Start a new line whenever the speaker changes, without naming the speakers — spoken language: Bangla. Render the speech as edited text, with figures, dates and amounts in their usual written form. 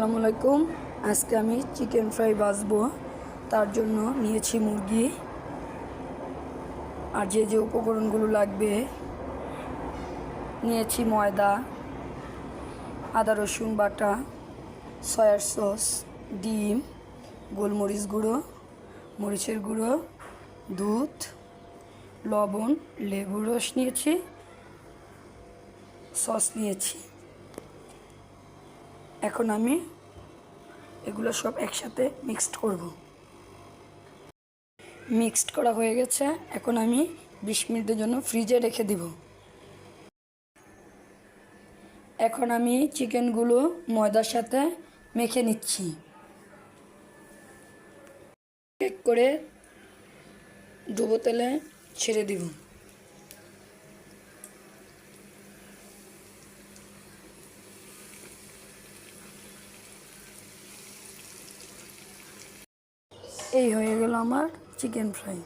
আসসালামু আলাইকুম। আজকে আমি চিকেন ফ্রাই ভাজবো। তার জন্য নিয়েছি মুরগি আর যে উপকরণগুলো লাগবে নিয়েছি ময়দা, আদা রসুন বাটা, সয়া সস, ডিম, গোলমরিচ গুঁড়ো, মরিচের গুঁড়ো, দুধ, লবণ, লেবুর রস নিয়েছি, সস নিয়েছি। এখন আমি এগুলো সব একসাথে মিক্সড করব। মিক্সড করা হয়ে গেছে। এখন আমি 20 মিনিটের জন্য ফ্রিজে রেখে দিব। এখন আমি চিকেনগুলো ময়দার সাথে মেখে নিচ্ছি। এক করে ডুবো তেলে ছেড়ে দিব। এই হয়ে গেল আমার চিকেন ফ্রাই।